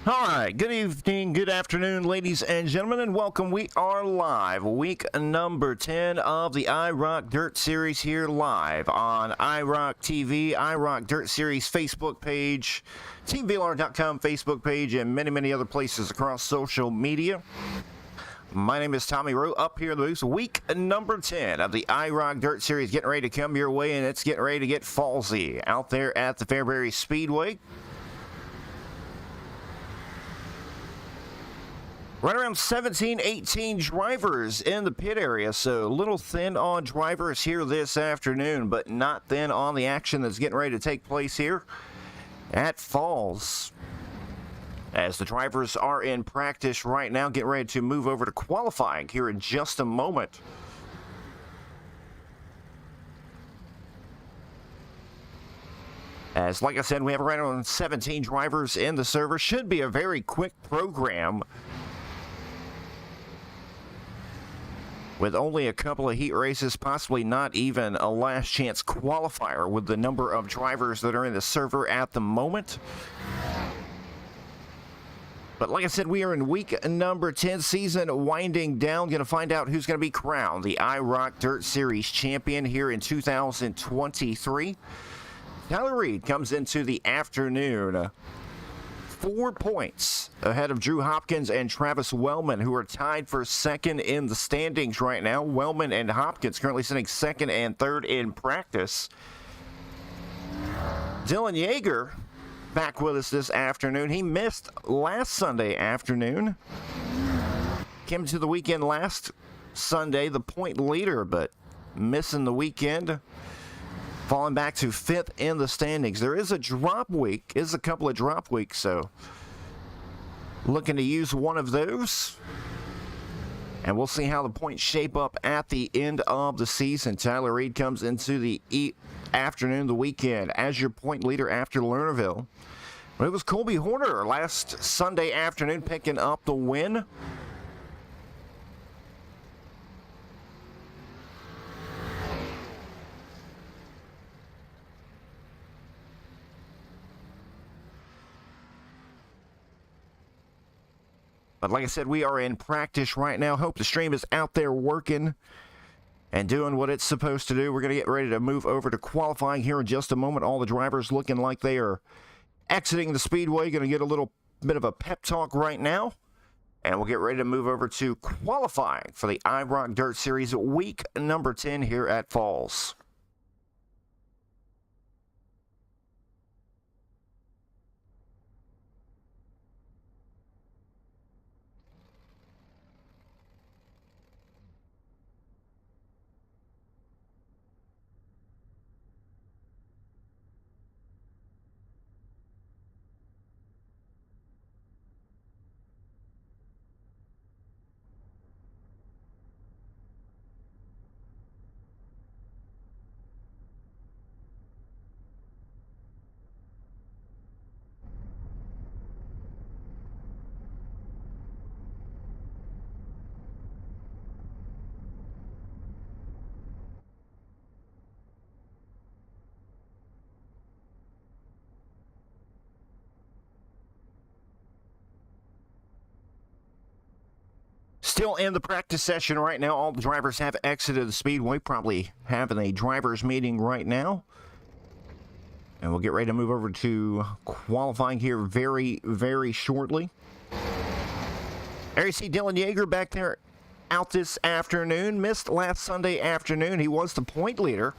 All right, good evening, good afternoon, ladies and gentlemen, and welcome. We are live, week number 10 of the IROC Dirt Series here live on IROC TV, IROC Dirt Series Facebook page, TeamVLR.com Facebook page, and many, many other places across social media. My name is Tommy Rowe, up here in the booth. Week number 10 of the IROC Dirt Series getting ready to come your way, and it's getting ready to get fallsy out there at the Fairbury Speedway. Right around 17, 18 drivers in the pit area, so a little thin on drivers here this afternoon, but not thin on the action that's getting ready to take place here at FALS. As the drivers are in practice right now, getting ready to move over to qualifying here in just a moment. As, like I said, we have right around 17 drivers in the server. Should be a very quick program, with only a couple of heat races, possibly not even a last chance qualifier with the number of drivers that are in the server at the moment. But like I said, we are in week number 10, season winding down. Going to find out who's going to be crowned the IROC Dirt Series champion here in 2023. Tyler Reed comes into the afternoon 4 points ahead of Drew Hopkins and Travis Wellman, who are tied for second in the standings right now. Wellman and Hopkins currently sitting second and third in practice. Dylan Yeager back with us this afternoon. He missed last Sunday afternoon. Came to the weekend last Sunday, the point leader, but missing the weekend. Falling back to fifth in the standings. There is a drop week, a couple of drop weeks, so looking to use one of those. And we'll see how the points shape up at the end of the season. Tyler Reed comes into the afternoon, the weekend, as your point leader after Lernerville. But it was Colby Horner last Sunday afternoon picking up the win. But like I said, we are in practice right now. Hope the stream is out there working and doing what it's supposed to do. We're going to get ready to move over to qualifying here in just a moment. All the drivers looking like they are exiting the speedway. Going to get a little bit of a pep talk right now. And we'll get ready to move over to qualifying for the IROC Dirt Series week number 10 here at FALS. Still in the practice session right now. All the drivers have exited the speedway, probably having a driver's meeting right now. And we'll get ready to move over to qualifying here very, very shortly. There you see Dylan Yeager back there out this afternoon. Missed last Sunday afternoon. He was the point leader.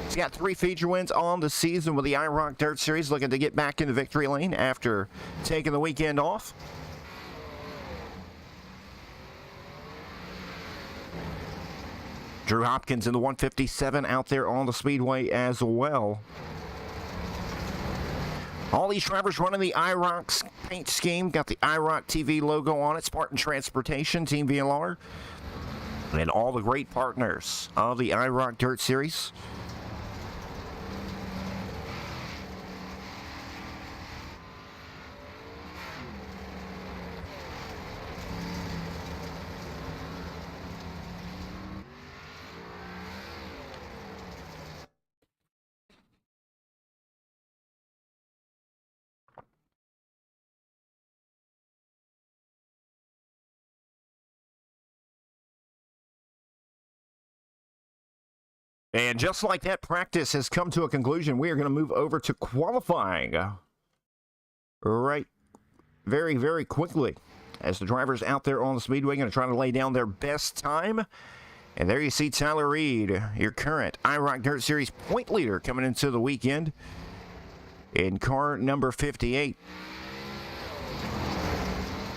He's got 3 feature wins on the season with the IROC Dirt Series, looking to get back in the victory lane after taking the weekend off. Drew Hopkins in the 157 out there on the speedway as well. All these drivers running the IROC paint scheme. Got the IROC TV logo on it. Spartan Transportation, Team VLR. And all the great partners of the IROC Dirt Series. And just like that, practice has come to a conclusion. We are going to move over to qualifying right very, very quickly, as the drivers out there on the speedway going to try to lay down their best time. And there you see Tyler Reed, your current IROC Dirt Series point leader, coming into the weekend in car number 58.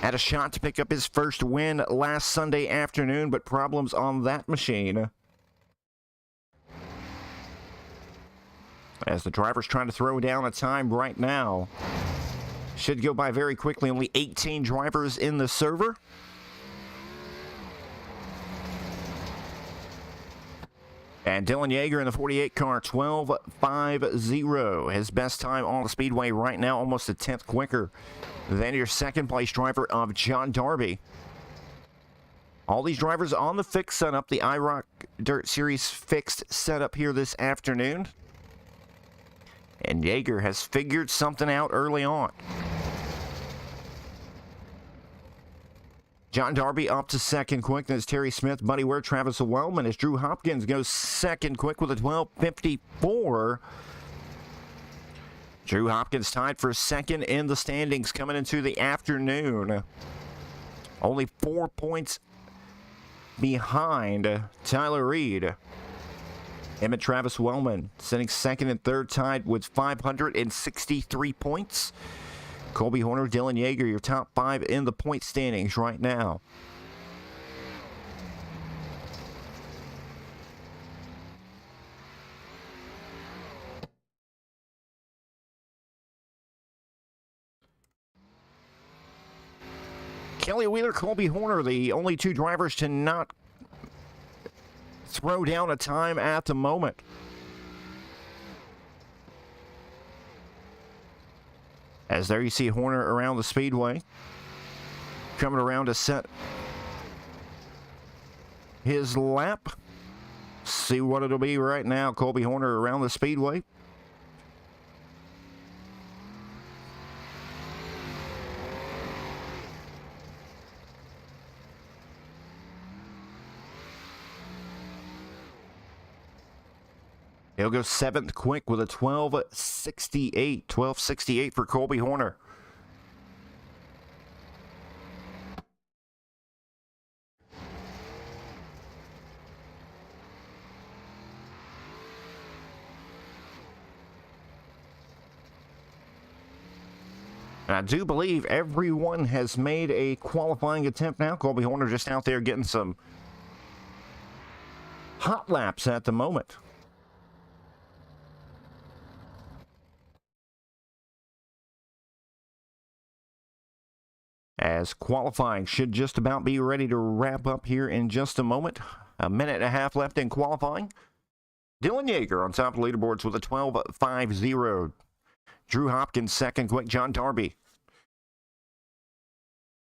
Had a shot to pick up his first win last Sunday afternoon, but problems on that machine, as the driver's trying to throw down a time right now. Should go by very quickly. Only 18 drivers in the server. And Dylan Yeager in the 48 car, 12.50. His best time on the speedway right now, almost a 10th quicker than your second place driver of John Darby. All these drivers on the fixed setup, the IROC Dirt Series fixed setup here this afternoon. And Yeager has figured something out early on. John Darby up to second quick. Then it's Terry Smith, Buddy Ware, Travis Wellman, as Drew Hopkins goes second quick with a 12.54. Drew Hopkins tied for second in the standings coming into the afternoon. Only 4 points behind Tyler Reed. Him and Travis Wellman sitting second and third, tied with 563 points. Colby Horner, Dylan Yeager, your top five in the point standings right now. Kelly Wheeler, Colby Horner, the only two drivers to not throw down a time at the moment. As there you see Horner around the speedway, coming around to set his lap. See what it'll be right now. Colby Horner around the speedway. He'll go seventh quick with a 12.68. 12.68 for Colby Horner. And I do believe everyone has made a qualifying attempt now. Colby Horner just out there getting some hot laps at the moment. As qualifying should just about be ready to wrap up here in just a moment. A minute and a half left in qualifying. Dylan Yeager on top of the leaderboards with a 12.50. Drew Hopkins second quick. John Darby,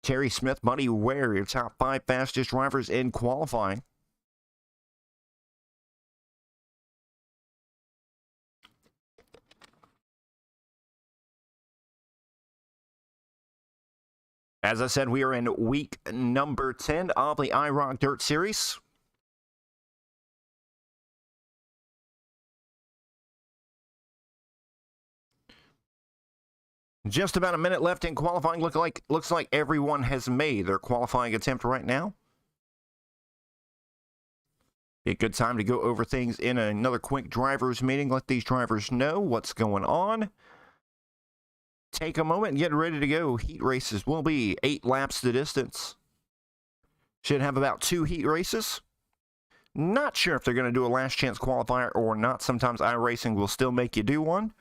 Terry Smith, Buddy Ware, your top five fastest drivers in qualifying. As I said, we are in week number 10 of the IROC Dirt Series. Just about a minute left in qualifying. Looks like everyone has made their qualifying attempt right now. A good time to go over things in another quick drivers meeting. Let these drivers know what's going on. Take a moment and get ready to go. Heat races will be 8 laps the distance. Should have about 2 heat races. Not sure if they're going to do a last chance qualifier or not. Sometimes iRacing will still make you do one.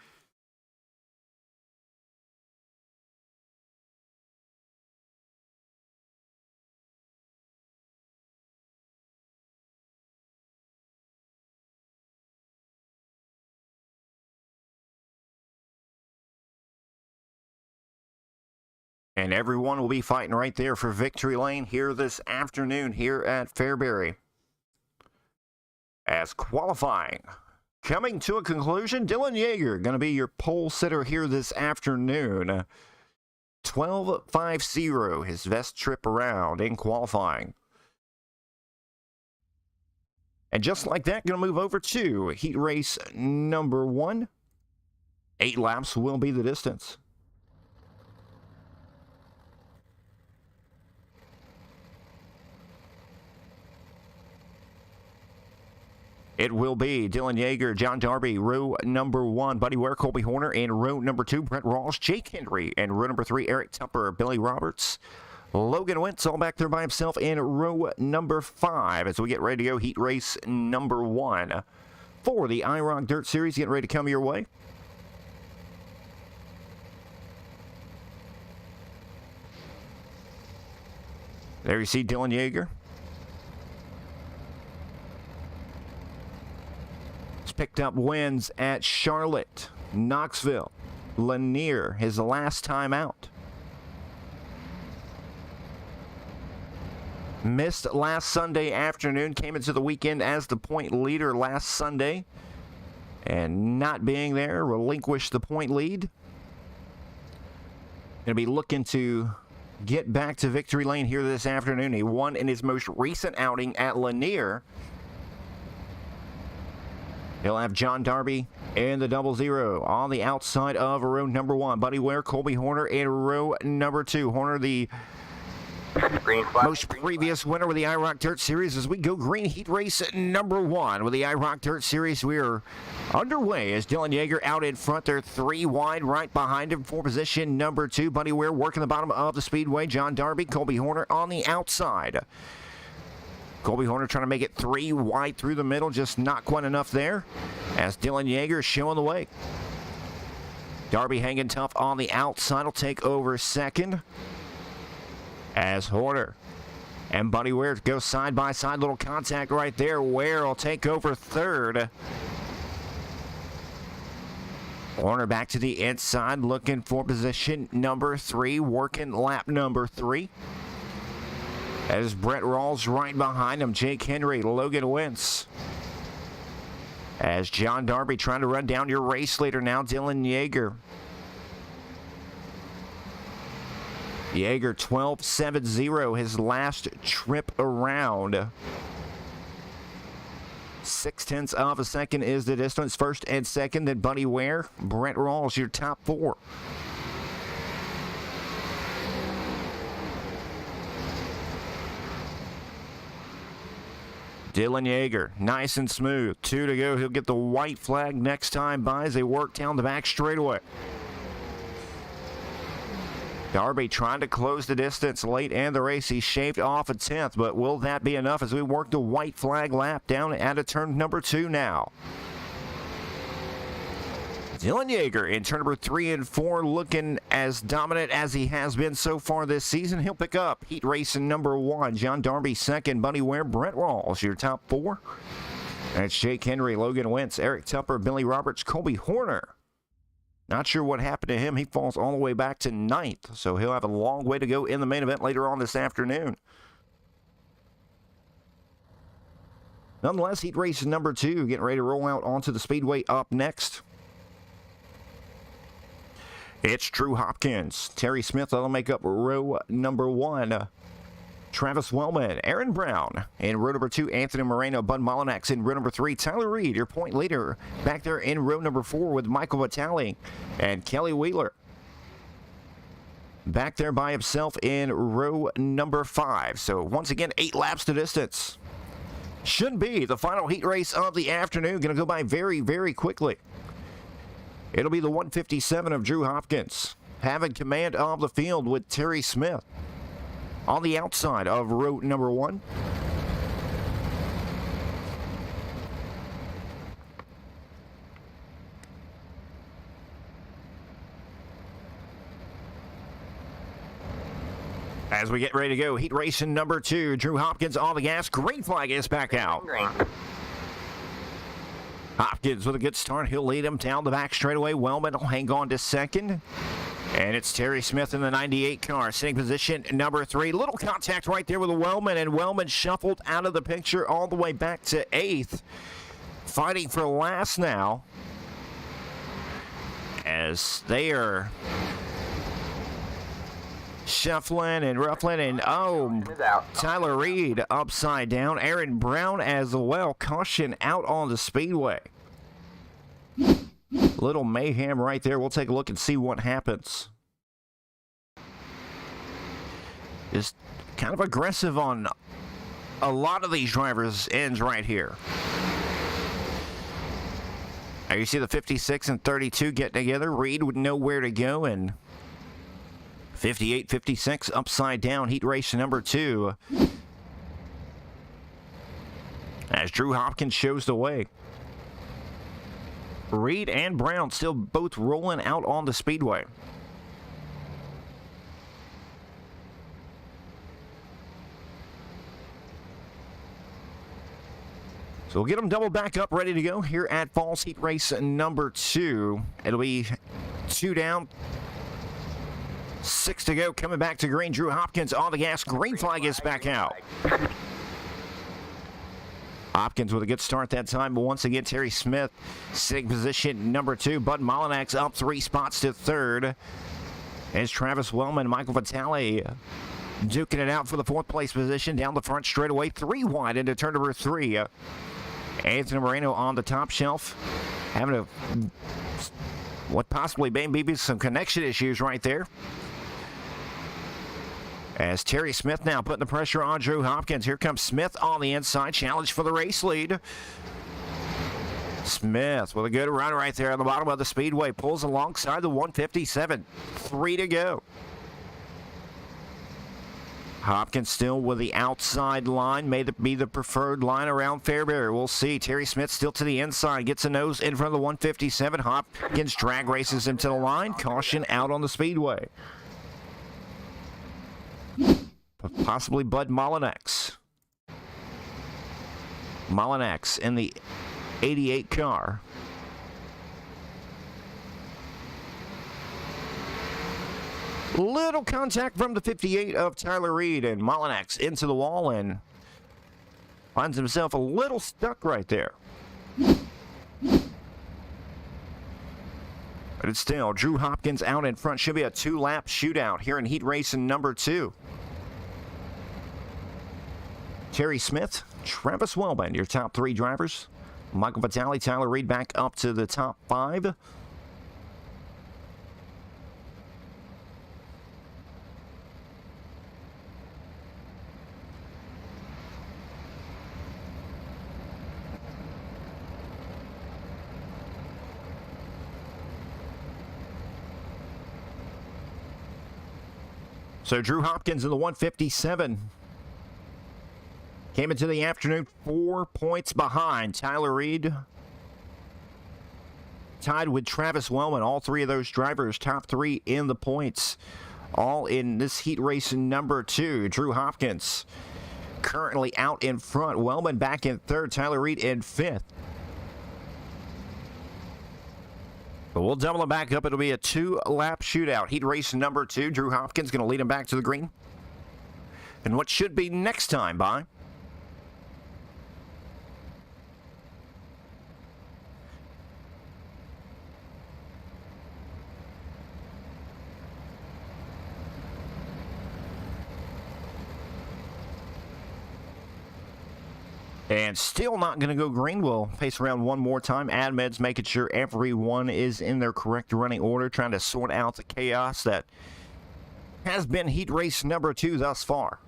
And everyone will be fighting right there for victory lane here this afternoon here at Fairbury. As qualifying coming to a conclusion, Dylan Yeager going to be your pole sitter here this afternoon. 12.50, his best trip around in qualifying. And just like that, going to move over to heat race number 1. 8 laps will be the distance. It will be Dylan Yeager, John Darby, row number 1, Buddy Ware, Colby Horner, and row number 2, Brent Rawls, Jake Henry, and row number 3, Eric Tupper, Billy Roberts, Logan Wentz, all back there by himself in row number 5 as we get ready to go heat race number 1 for the IROC Dirt Series. Getting ready to come your way. There you see Dylan Yeager. He's picked up wins at Charlotte, Knoxville, Lanier, his last time out. Missed last Sunday afternoon, came into the weekend as the point leader last Sunday, and not being there, relinquished the point lead. Going to be looking to get back to victory lane here this afternoon. He won in his most recent outing at Lanier. He'll have John Darby in the 00 on the outside of row number 1. Buddy Ware, Colby Horner in row number 2. Horner, the most previous winner with the IROC Dirt Series, as we go green heat race number 1 with the IROC Dirt Series. We are underway as Dylan Yeager out in front. They're 3 wide right behind him for position number 2. Buddy Ware working the bottom of the speedway. John Darby, Colby Horner on the outside. Colby Horner trying to make it 3 wide through the middle, just not quite enough there as Dylan Yeager is showing the way. Darby hanging tough on the outside will take over second as Horner and Buddy Ware go side by side. Little contact right there. Ware will take over third. Horner back to the inside looking for position number 3, working lap number 3. As Brent Rawls right behind him, Jake Henry, Logan Wentz. As John Darby trying to run down your race leader now, Dylan Yeager. Yeager 12.70, his last trip around. 0.6 of a second is the distance. First and second, then Buddy Ware. Brent Rawls, your top 4. Dylan Yeager, nice and smooth. 2 to go. He'll get the white flag next time by as they work down the back straightaway. Darby trying to close the distance late in the race. He shaved off a 10th, but will that be enough as we work the white flag lap down at a turn number 2 now? Dylan Yeager in turn number 3 and 4 looking as dominant as he has been so far this season. He'll pick up heat racing number 1. John Darby second. Buddy Ware, Brent Rawls, your top 4. That's Jake Henry, Logan Wentz, Eric Tupper, Billy Roberts, Colby Horner. Not sure what happened to him. He falls all the way back to 9th, so he'll have a long way to go in the main event later on this afternoon. Nonetheless, heat race number 2 getting ready to roll out onto the speedway up next. It's Drew Hopkins. Terry Smith will make up row number 1. Travis Wellman, Aaron Brown in row number 2. Anthony Moreno, Bud Molinax in row number 3. Tyler Reed, your point leader, back there in row number 4 with Michael Vitale and Kelly Wheeler. Back there by himself in row number 5. So once again, 8 laps to distance. Should be the final heat race of the afternoon. Going to go by very, very quickly. It'll be the 157 of Drew Hopkins, having command of the field with Terry Smith on the outside of row number 1. As we get ready to go, heat racing number 2, Drew Hopkins on the gas. Green flag is back out. Hopkins with a good start. He'll lead him down the back straightaway. Wellman will hang on to second. And it's Terry Smith in the 98 car, sitting position number 3. Little contact right there with the Wellman, and Wellman shuffled out of the picture all the way back to 8th. Fighting for last now, as they are shuffling and ruffling, and oh, Tyler Reed upside down. Aaron Brown as well. Caution out on the speedway. Little mayhem right there. We'll take a look and see what happens. Just kind of aggressive on a lot of these drivers' ends right here. Now you see the 56 and 32 getting together. Reed would know where to go, and 58, 56 upside down, heat race number 2. As Drew Hopkins shows the way. Reed and Brown still both rolling out on the speedway. So we'll get them double back up, ready to go here at FALS heat race number 2. It'll be 2 down, 6 to go. Coming back to green, Drew Hopkins on the gas. Green flag is back out. Hopkins with a good start that time, but once again, Terry Smith sitting position number 2. Bud Molinax up 3 spots to 3rd. As Travis Wellman, Michael Vitale duking it out for the 4th place position. Down the front straightaway, 3 wide into turn number 3. Anthony Moreno on the top shelf, having a what possibly may be some connection issues right there. As Terry Smith now putting the pressure on Drew Hopkins. Here comes Smith on the inside. Challenge for the race lead. Smith with a good run right there on the bottom of the speedway. Pulls alongside the 157. 3 to go. Hopkins still with the outside line. May be the preferred line around Fairbury. We'll see. Terry Smith still to the inside. Gets a nose in front of the 157. Hopkins drag races him to the line. Caution out on the speedway. Possibly Bud Molinax. Molinax in the 88 car. Little contact from the 58 of Tyler Reed, and Molinax into the wall and finds himself a little stuck right there. But it's still Drew Hopkins out in front. Should be a 2-lap shootout here in heat race number 2. Terry Smith, Travis Wellman, your top 3 drivers. Michael Vitale, Tyler Reed back up to the top 5. So Drew Hopkins in the 157 came into the afternoon 4 points behind. Tyler Reed tied with Travis Wellman. All 3 of those drivers top 3 in the points, all in this heat race number 2. Drew Hopkins currently out in front. Wellman back in 3rd. Tyler Reed in 5th. But we'll double them back up. It'll be a 2-lap shootout. Heat race number 2. Drew Hopkins going to lead him back to the green. And what should be next time by and still not going to go green. We'll pace around one more time. AdMed's making sure everyone is in their correct running order, trying to sort out the chaos that has been heat race number 2 thus far.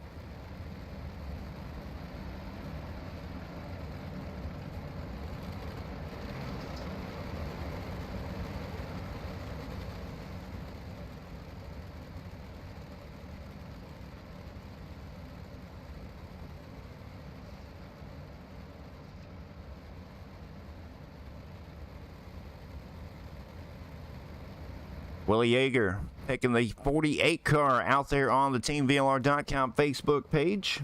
Willie Yeager picking the 48 car out there on the TeamVLR.com Facebook page.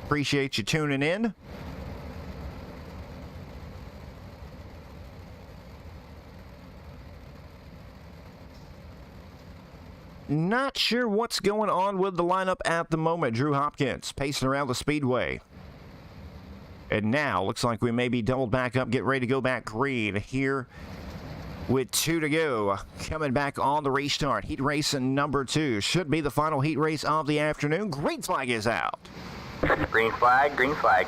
Appreciate you tuning in. Not sure what's going on with the lineup at the moment. Drew Hopkins pacing around the speedway. And now looks like we may be doubled back up, get ready to go back green here with 2 to go. Coming back on the restart. Heat race number 2 should be the final heat race of the afternoon. Green flag is out. Green flag, green flag.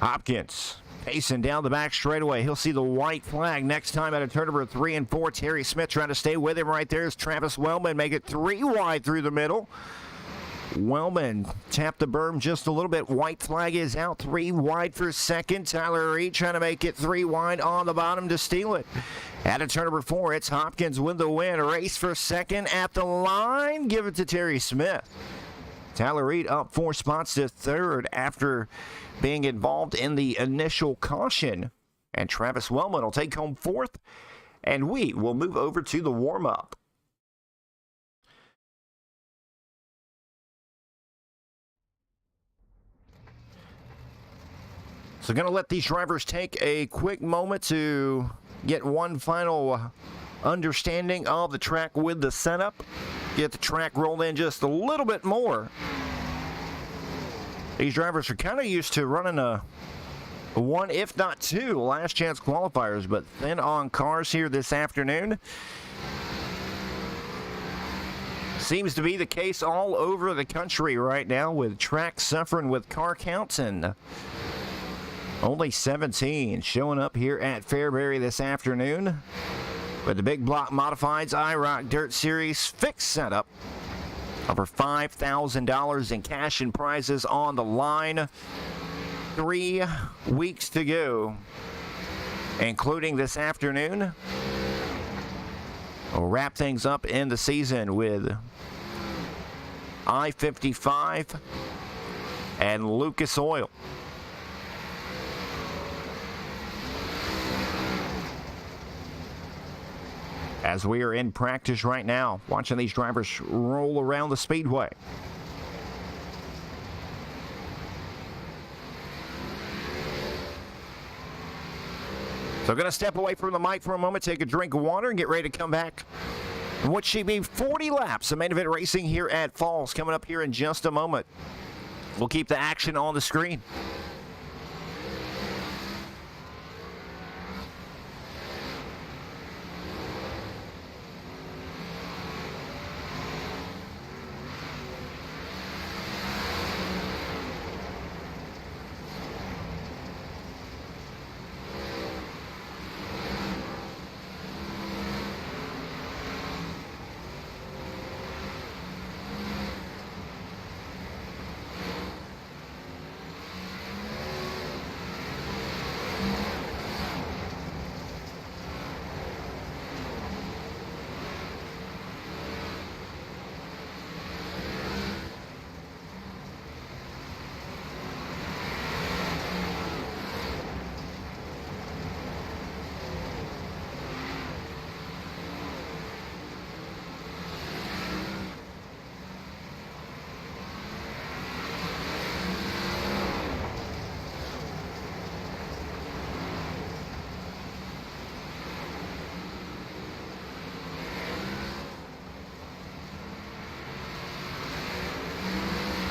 Hopkins pacing down the back straightaway. He'll see the white flag next time out of turn number 3 and 4. Terry Smith trying to stay with him right there as Travis Wellman make it 3 wide through the middle. Wellman tapped the berm just a little bit. White flag is out. 3 wide for second. Tyler Reed trying to make it 3 wide on the bottom to steal it. Out of turn number 4, it's Hopkins with the win. A race for second at the line. Give it to Terry Smith. Tyler Reed up 4 spots to third after being involved in the initial caution. And Travis Wellman will take home 4th. And we will move over to the warm-up. So going to let these drivers take a quick moment to get one final understanding of the track with the setup. Get the track rolled in just a little bit more. These drivers are kind of used to running a 1, if not 2, last chance qualifiers, but thin on cars here this afternoon. Seems to be the case all over the country right now, with tracks suffering with car counts, and only 17 showing up here at Fairbury this afternoon. With the big block modifieds IROC Dirt Series fixed setup. Over $5,000 in cash and prizes on the line. 3 weeks to go, including this afternoon. We'll wrap things up in the season with I-55 and Lucas Oil. As we are in practice right now, watching these drivers roll around the speedway. So going to step away from the mic for a moment, take a drink of water, and get ready to come back. What should be 40 laps of main event racing here at FALS coming up here in just a moment. We'll keep the action on the screen.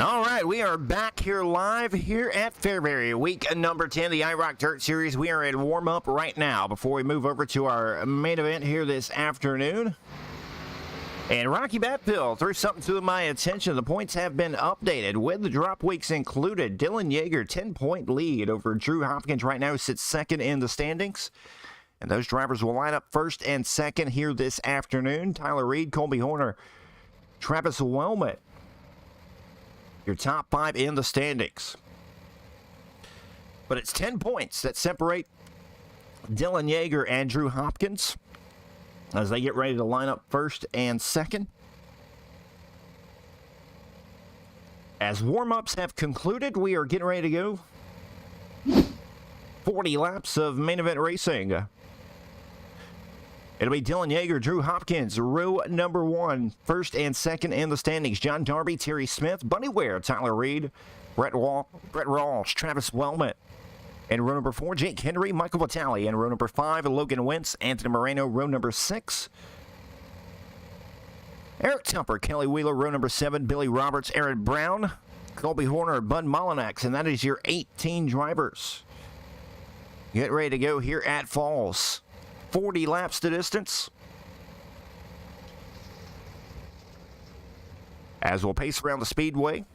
All right, we are back here live here at Fairbury, week number 10, the IROC Dirt Series. We are in warm-up right now before we move over to our main event here this afternoon. And Rocky Batfield threw something to my attention. The points have been updated with the drop weeks included. Dylan Yeager, 10-point lead over Drew Hopkins right now, sits second in the standings. And those drivers will line up first and second here this afternoon. Tyler Reed, Colby Horner, Travis Wellman, your top 5 in the standings. But it's 10 points that separate Dylan Yeager and Drew Hopkins as they get ready to line up first and second. As warm-ups have concluded, we are getting ready to go 40 laps of main event racing. It'll be Dylan Yeager, Drew Hopkins, row number 1, first and second in the standings. John Darby, Terry Smith, Bunny Ware, Tyler Reed, Brett Rawls, Travis Wellman. In row number 4, Jake Henry, Michael Vitale. In row number 5, Logan Wentz, Anthony Moreno, row number 6. Eric Tupper, Kelly Wheeler, row number 7, Billy Roberts, Aaron Brown, Colby Horner, Bud Molinax, and that is your 18 drivers. Get ready to go here at FALS. 40 laps to distance. As we'll pace around the speedway.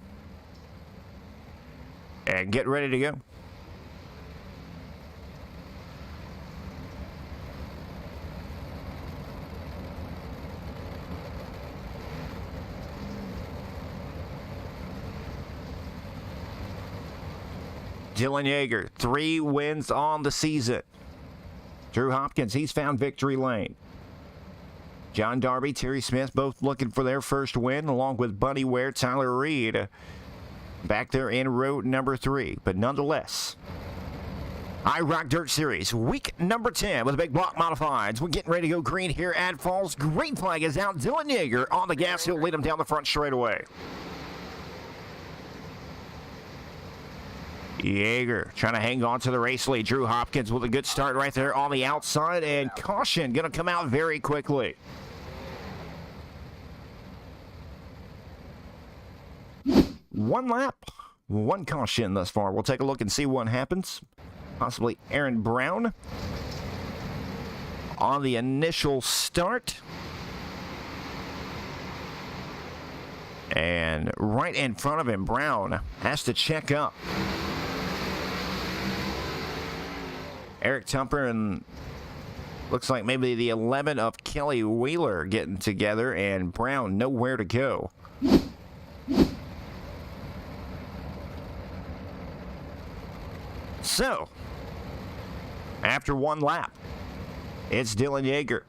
And get ready to go. Dylan Yeager, 3 wins on the season. Drew Hopkins, he's found victory lane. John Darby, Terry Smith, both looking for their first win, along with Bunny Ware, Tyler Reed, back there in row number 3. But nonetheless, IROC Dirt Series, week number 10 with the big block modifieds. We're getting ready to go green here at FALS. Green flag is out. Dylan Yeager on the gas. He'll lead him down the front straightaway. Yeager trying to hang on to the race lead. Drew Hopkins with a good start right there on the outside, and caution going to come out very quickly. One lap, one caution thus far. We'll take a look and see what happens. Possibly Aaron Brown on the initial start. And right in front of him, Brown has to check up. Eric Tumper and looks like maybe the 11 of Kelly Wheeler getting together, and Brown nowhere to go. So, after one lap, it's Dylan Yeager,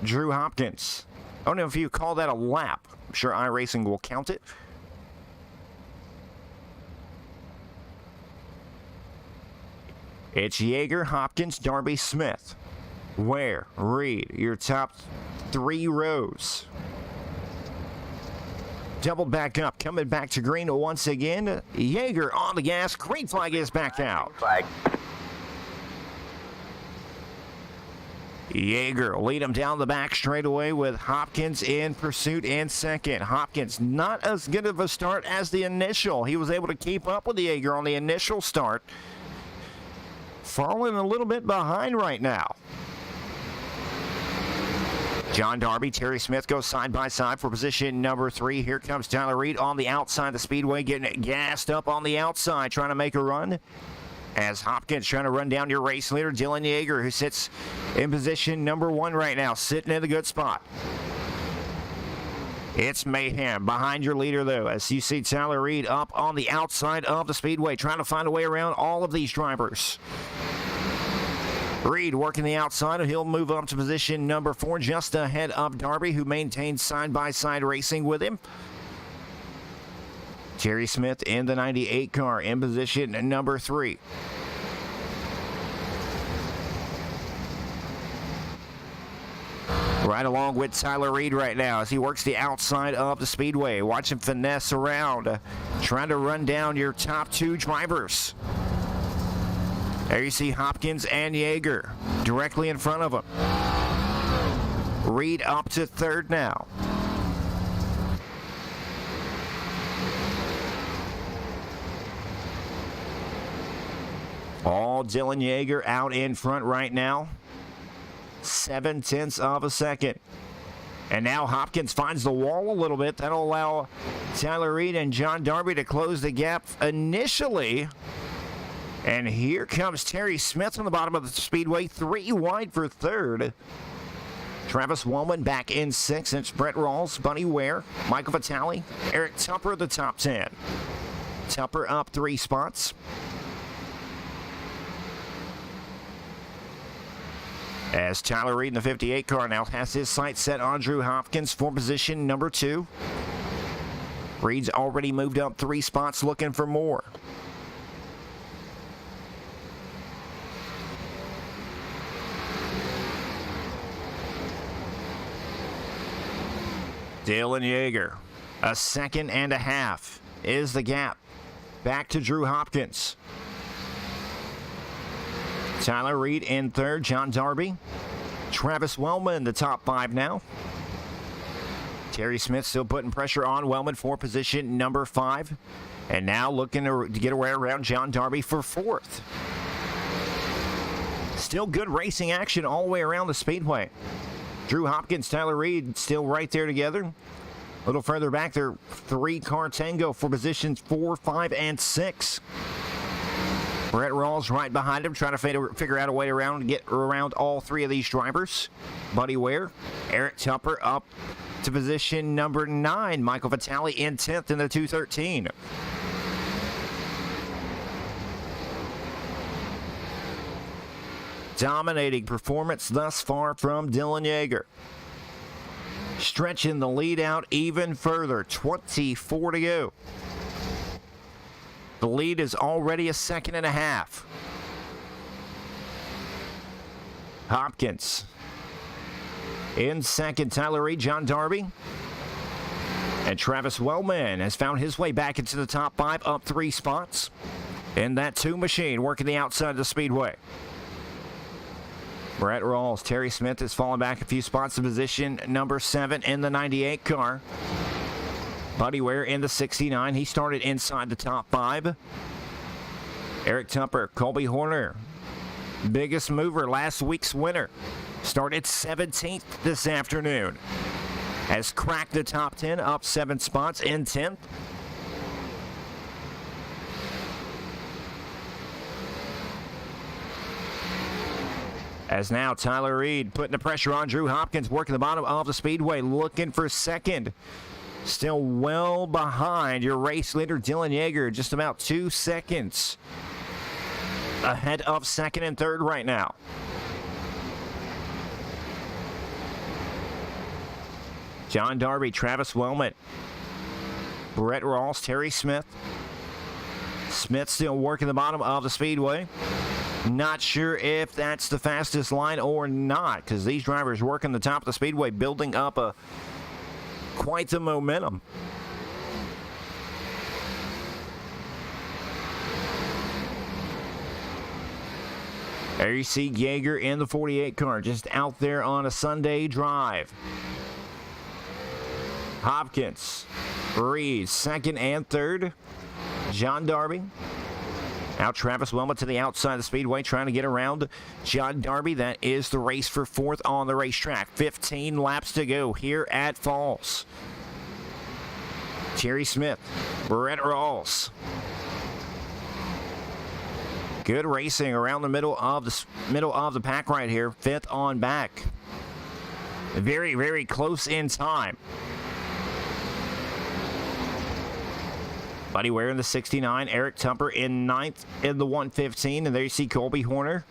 Drew Hopkins. I don't know if you call that a lap. I'm sure iRacing will count it. It's Yeager, Hopkins, Darby, Smith, Ware, Reed, your top 3 rows. Doubled back up, coming back to green once again. Yeager on the gas. Green flag is back out. Flag. Yeager lead him down the back straightaway with Hopkins in pursuit in second. Hopkins not as good of a start as the initial. He was able to keep up with Yeager on the initial start. Falling a little bit behind right now. John Darby, Terry Smith go side by side for position number 3. Here comes Tyler Reed on the outside of the speedway, getting it gassed up on the outside, trying to make a run. As Hopkins trying to run down your race leader, Dylan Yeager, who sits in position number 1 right now, sitting in the good spot. It's mayhem behind your leader, though, as you see Tyler Reed up on the outside of the speedway, trying to find a way around all of these drivers. Reed working the outside, and he'll move up to position number 4, just ahead of Darby, who maintains side-by-side racing with him. Terry Smith in the 98 car in position number 3. Right along with Tyler Reed right now as he works the outside of the speedway. Watch him finesse around, trying to run down your top 2 drivers. There you see Hopkins and Yeager directly in front of him. Reed up to 3rd now. All Dylan Yeager out in front right now. 0.7 of a second. And now Hopkins finds the wall a little bit. That'll allow Tyler Reed and John Darby to close the gap initially. And here comes Terry Smith on the bottom of the speedway, 3 wide for 3rd. Travis Wellman back in 6th. It's Brett Rawls, Bunny Ware, Michael Vitale, Eric Tupper, the top 10. Tupper up 3 spots. As Tyler Reed in the 58 car now has his sights set on Drew Hopkins for position number 2. Reed's already moved up 3 spots looking for more. Dylan Yeager, 1.5 seconds is the gap. Back to Drew Hopkins. Tyler Reed in 3rd, John Darby. Travis Wellman in the top 5 now. Terry Smith still putting pressure on Wellman for position number 5. And now looking to get away around John Darby for 4th. Still good racing action all the way around the speedway. Drew Hopkins, Tyler Reed still right there together. A little further back there, 3-car tango for positions 4, 5, and 6. Brett Rawls right behind him, trying to figure out a way to get around all 3 of these drivers. Buddy Ware, Eric Tupper up to position number 9. Michael Vitale in 10th in the 213. Dominating performance thus far from Dylan Yeager. Stretching the lead out even further, 24 to go. The lead is already a second and a half. Hopkins in second, Tyler Reed, John Darby. And Travis Wellman has found his way back into the top 5, up 3 spots. In that 2 machine, working the outside of the speedway. Brett Rawls, Terry Smith has fallen back a few spots to position number 7 in the 98 car. Buddy Ware in the 69. He started inside the top 5. Eric Tupper, Colby Horner, biggest mover, last week's winner, started 17th this afternoon. Has cracked the top 10, up 7 spots in 10th. As now Tyler Reed putting the pressure on Drew Hopkins, working the bottom of the speedway, looking for second. Still well behind your race leader, Dylan Yeager, just about 2 seconds ahead of second and third right now. John Darby, Travis Wellman, Brett Rawls, Terry Smith. Smith still working the bottom of the speedway. Not sure if that's the fastest line or not, because these drivers working the top of the speedway, building up quite the momentum. There you see Yeager in the 48 car, just out there on a Sunday drive. Hopkins, Reed, second and third. John Darby. Now Travis Wellman to the outside of the speedway, trying to get around John Darby. That is the race for 4th on the racetrack. 15 laps to go here at Falls. Terry Smith, Brett Rawls. Good racing around the middle of the pack right here. 5th on back. Very, very close in time. Buddy Ware in the 69, Eric Tupper in 9th in the 115, and there you see Colby Horner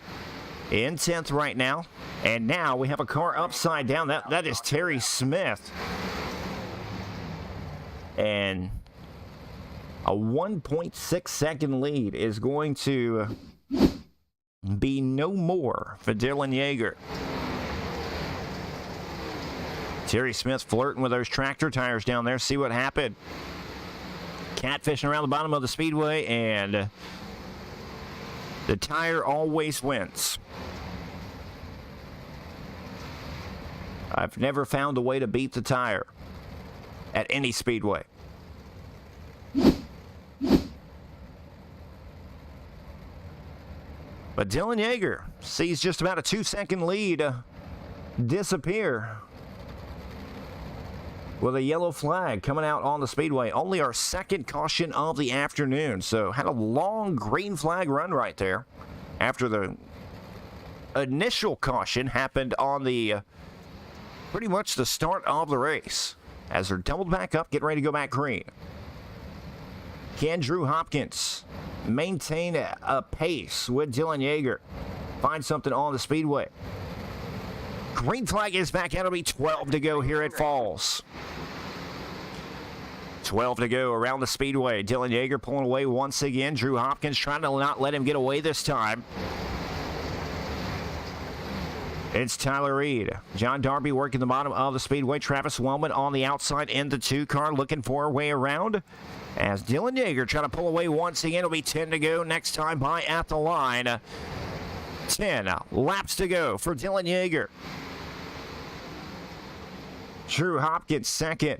in 10th right now. And now we have a car upside down. That is Terry Smith. And a 1.6 second lead is going to be no more for Dylan Yeager. Terry Smith flirting with those tractor tires down there. See what happened. Catfishing around the bottom of the speedway, and the tire always wins. I've never found a way to beat the tire at any speedway. But Dylan Yeager sees just about a 2-second lead disappear with a yellow flag coming out on the speedway. Only our second caution of the afternoon. So had a long green flag run right there after the initial caution happened on the pretty much the start of the race. As they're doubled back up, getting ready to go back green. Can Drew Hopkins maintain a pace with Dylan Yeager? Find something on the speedway. Green flag is back out. It'll be 12 to go here at Falls. 12 to go around the speedway. Dylan Yeager pulling away once again. Drew Hopkins trying to not let him get away this time. It's Tyler Reed. John Darby working the bottom of the speedway. Travis Wellman on the outside in the 2 car, looking for a way around. As Dylan Yeager trying to pull away once again. It'll be 10 to go. Next time by at the line. 10 laps to go for Dylan Yeager. Drew Hopkins second.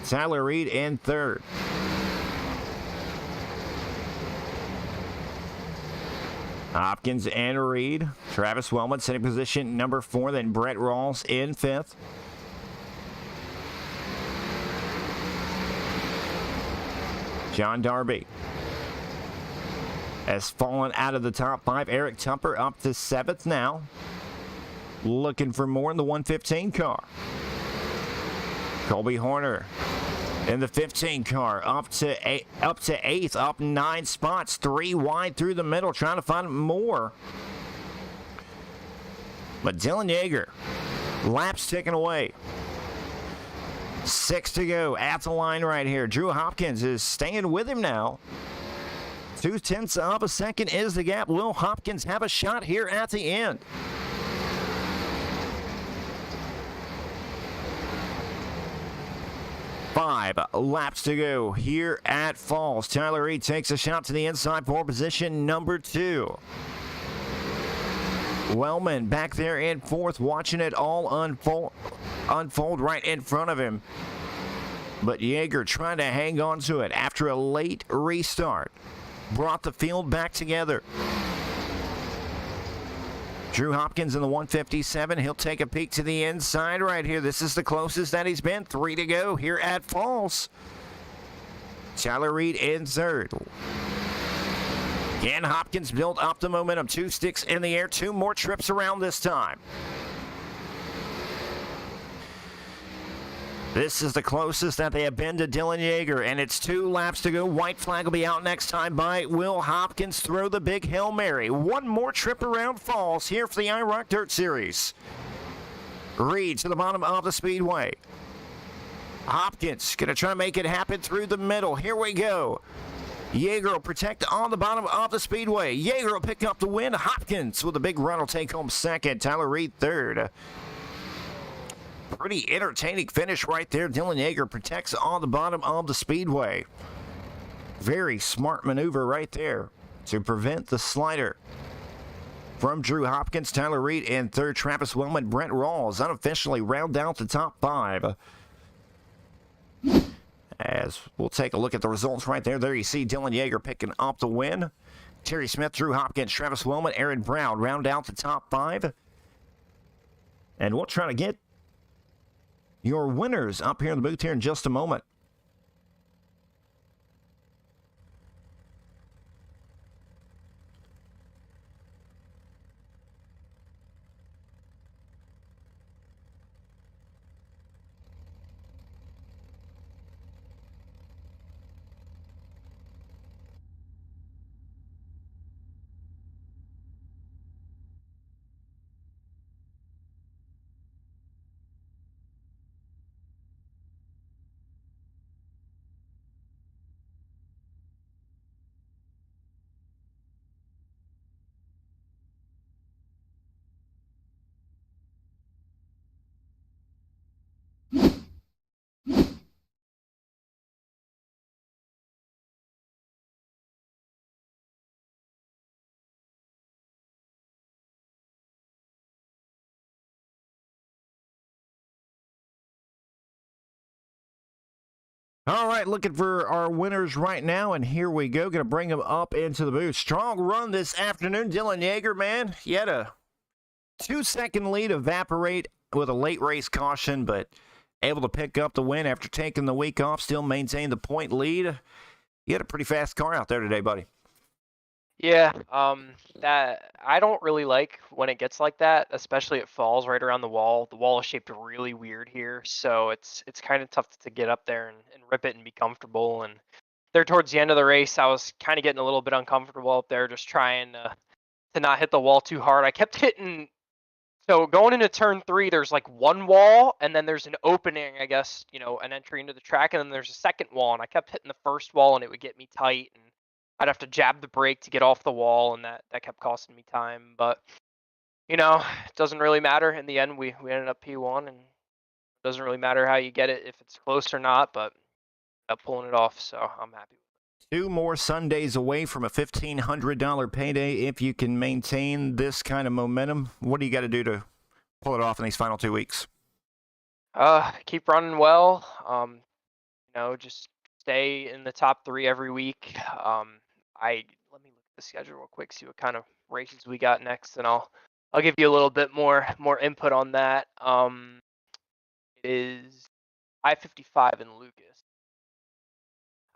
Tyler Reed in third. Hopkins and Reed. Travis Wellman sitting position number 4, then Brett Rawls in 5th. John Darby has fallen out of the top 5. Eric Tumper up to 7th now. Looking for more in the 115 car. Colby Horner in the 15 car up to 8th, up 9 spots, 3 wide through the middle, trying to find more. But Dylan Yeager, laps ticking away. 6 to go at the line right here. Drew Hopkins is staying with him now. 0.2 of a second is the gap. Will Hopkins have a shot here at the end? Five laps to go here at FALS. Tyler Reed takes a shot to the inside for position number 2. Wellman back there in 4th, watching it all unfold right in front of him. But Yeager trying to hang on to it after a late restart. Brought the field back together. Drew Hopkins in the 157. He'll take a peek to the inside right here. This is the closest that he's been. 3 to go here at FALS. Tyler Reed in 3rd. Again, Hopkins built up the momentum. 2 sticks in the air. 2 more trips around this time. This is the closest that they have been to Dylan Yeager, and it's 2 laps to go. White flag will be out next time by Will Hopkins. Throw the big Hail Mary. 1 more trip around FALS here for the IROC Dirt Series. Reed to the bottom of the speedway. Hopkins going to try to make it happen through the middle. Here we go. Yeager will protect on the bottom of the speedway. Yeager will pick up the win. Hopkins with a big run will take home 2nd. Tyler Reed 3rd. Pretty entertaining finish right there. Dylan Yeager protects on the bottom of the speedway. Very smart maneuver right there to prevent the slider from Drew Hopkins. Tyler Reed in 3rd. Travis Wellman, Brent Rawls unofficially round out the top 5. As we'll take a look at the results right there. There you see Dylan Yeager picking up the win. Terry Smith, Drew Hopkins, Travis Wellman, Aaron Brown round out the top 5. And we'll try to get your winners up here in the booth here in just a moment. All right, looking for our winners right now, and here we go. Going to bring them up into the booth. Strong run this afternoon. Dylan Yeager, man, he had a 2-second lead evaporate with a late race caution, but able to pick up the win after taking the week off, still maintain the point lead. You had a pretty fast car out there today, buddy. Yeah, that I don't really like when it gets like that, especially it falls right around the wall. The wall is shaped really weird here, so it's kind of tough to get up there and rip it and be comfortable. And there towards the end of the race, I was kind of getting a little bit uncomfortable up there, just trying to not hit the wall too hard. I kept hitting. So going into turn 3, there's like one wall, and then there's an opening, I guess, an entry into the track, and then there's a second wall, and I kept hitting the first wall, and it would get me tight, and I'd have to jab the brake to get off the wall, and that kept costing me time. But, it doesn't really matter. In the end, we ended up P1, and it doesn't really matter how you get it, if it's close or not, but I'm pulling it off, so I'm happy. 2 more Sundays away from a $1,500 payday if you can maintain this kind of momentum. What do you got to do to pull it off in these final 2 weeks? Keep running well. Just stay in the top 3 every week. Let me look at the schedule real quick, see what kind of races we got next, and I'll give you a little bit more input on that. It is I-55 in Lucas.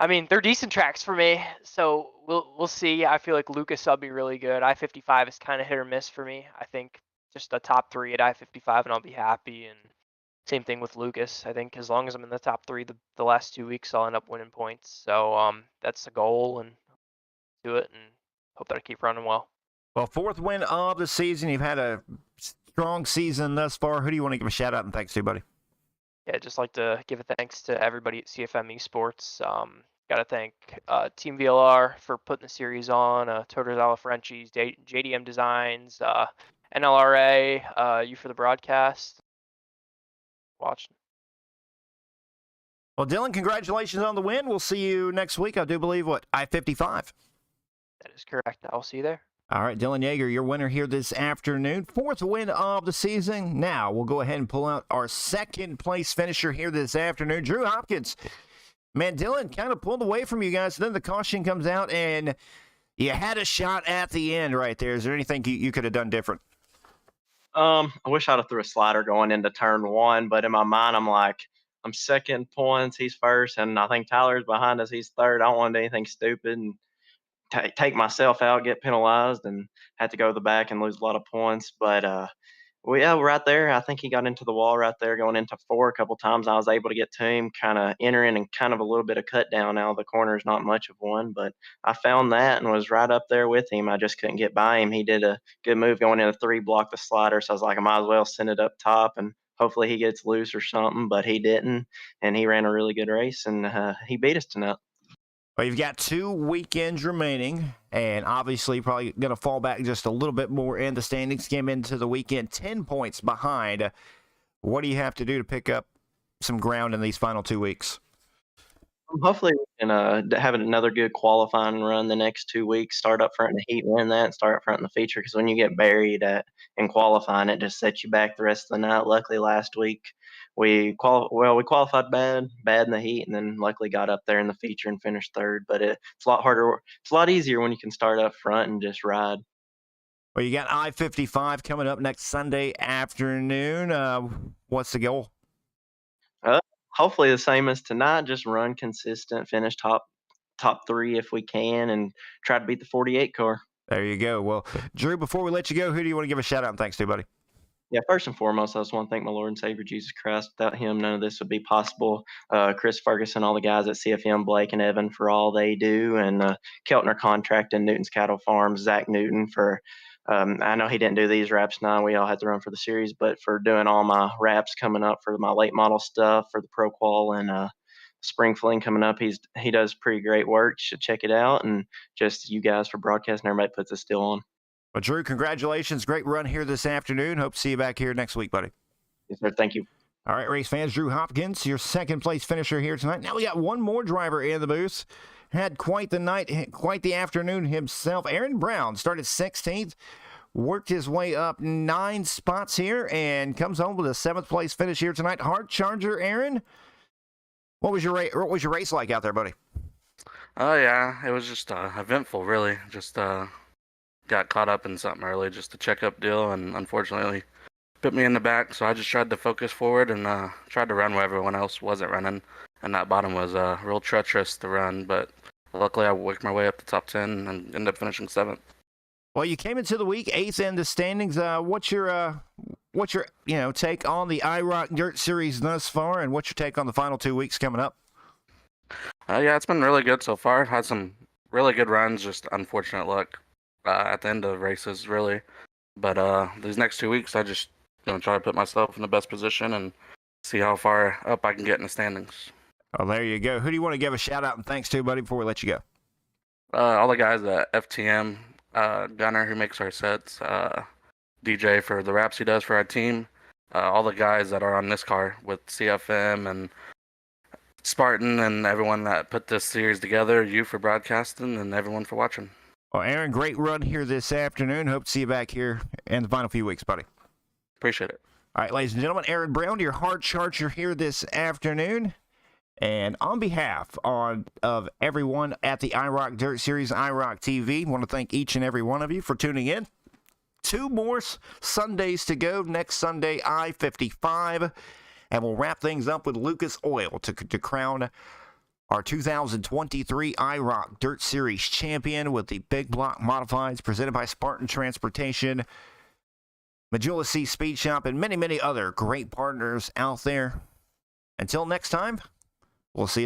I mean, they're decent tracks for me, so we'll see. I feel like Lucas will be really good. I-55 is kind of hit or miss for me. I think just a top 3 at I-55 and I'll be happy. And same thing with Lucas. I think as long as I'm in the top 3 the last 2 weeks, I'll end up winning points. So that's the goal, and do it, and hope that I keep running well. Well, 4th win of the season. You've had a strong season thus far. Who do you want to give a shout out and thanks to, buddy? Yeah, just like to give a thanks to everybody at CFM Esports. Got to thank Team VLR for putting the series on, Totozala Frenchies, JDM Designs, NLRA, you for the broadcast. Watching. Well, Dylan, congratulations on the win. We'll see you next week. I do believe, I-55? That is correct. I'll see you there. All right, Dylan Yeager, your winner here this afternoon. 4th win of the season. Now we'll go ahead and pull out our 2nd place finisher here this afternoon, Drew Hopkins. Man, Dylan kind of pulled away from you guys. Then the caution comes out, and you had a shot at the end right there. Is there anything you could have done different? I wish I'd have threw a slider going into turn 1, but in my mind, I'm like, I'm 2nd points, he's 1st, and I think Tyler's behind us, he's 3rd. I don't want to do anything stupid and take myself out, get penalized, and had to go to the back and lose a lot of points. But we're right there. I think he got into the wall right there going into 4 a couple times. I was able to get to him, kind of entering and kind of a little bit of cut down. Now the corner is not much of one, but I found that and was right up there with him. I just couldn't get by him. He did a good move going into 3, blocked the slider. So I was like, I might as well send it up top and hopefully he gets loose or something, but he didn't. And he ran a really good race, and he beat us tonight. Well, you've got 2 weekends remaining, and obviously probably going to fall back just a little bit more in the standings. Came into the weekend 10 points behind. What do you have to do to pick up some ground in these final 2 weeks? Hopefully we can have another good qualifying run the next 2 weeks, start up front in the heat, win that, and start up front in the feature, because when you get buried in qualifying, it just sets you back the rest of the night. Luckily last week we qualified bad in the heat, and then luckily got up there in the feature and finished 3rd. But it's a lot harder. It's a lot easier when you can start up front and just ride. Well, you got I-55 coming up next Sunday afternoon. What's the goal? Hopefully the same as tonight. Just run consistent, finish top 3 if we can, and try to beat the 48 car. There you go. Well, Drew, before we let you go, who do you want to give a shout out and thanks to, buddy? Yeah, first and foremost, I just want to thank my Lord and Savior Jesus Christ. Without him, none of this would be possible. Chris Ferguson, all the guys at CFM, Blake and Evan for all they do, and Keltner Contract and Newton's Cattle Farms, Zach Newton for, I know he didn't do these wraps now. We all had to run for the series, but for doing all my wraps coming up for my late model stuff, for the Pro Qual and Spring Fling coming up. He does pretty great work. You should check it out. And just you guys for broadcasting, everybody puts a still on. Well, Drew, congratulations. Great run here this afternoon. Hope to see you back here next week, buddy. Yes, sir. Thank you. All right, race fans, Drew Hopkins, your 2nd place finisher here tonight. Now we got one more driver in the booth. Had quite the night, quite the afternoon himself. Aaron Brown started 16th, worked his way up 9 spots here, and comes home with a 7th place finish here tonight. Hard charger, Aaron. What was your race like out there, buddy? Oh yeah, it was just eventful, really. Just got caught up in something early, just a checkup deal, and unfortunately put me in the back. So I just tried to focus forward and tried to run where everyone else wasn't running. And that bottom was real treacherous to run, but luckily I worked my way up to top 10 and ended up finishing 7th. Well, you came into the week 8th in the standings. What's your take on the IROC Dirt Series thus far, and what's your take on the final 2 weeks coming up? Yeah, it's been really good so far. Had some really good runs, just unfortunate luck at the end of races, really. But these next 2 weeks, I just try to put myself in the best position and see how far up I can get in the standings. Oh, there you go. Who do you want to give a shout out and thanks to, buddy, before we let you go? All the guys at FTM, Gunner, who makes our sets, DJ for the wraps he does for our team, all the guys that are on this car with CFM and Spartan and everyone that put this series together, you for broadcasting, and everyone for watching. Well, Aaron, great run here this afternoon. Hope to see you back here in the final few weeks, buddy. Appreciate it. All right, ladies and gentlemen, Aaron Brown, your hard charger here this afternoon. And on behalf of everyone at the IROC Dirt Series, IROC TV, I want to thank each and every one of you for tuning in. 2 more Sundays to go. Next Sunday, I-55. And we'll wrap things up with Lucas Oil to crown our 2023 IROC Dirt Series champion with the Big Block Modifieds presented by Spartan Transportation, Majula C Speed Shop, and many, many other great partners out there. Until next time, we'll see you.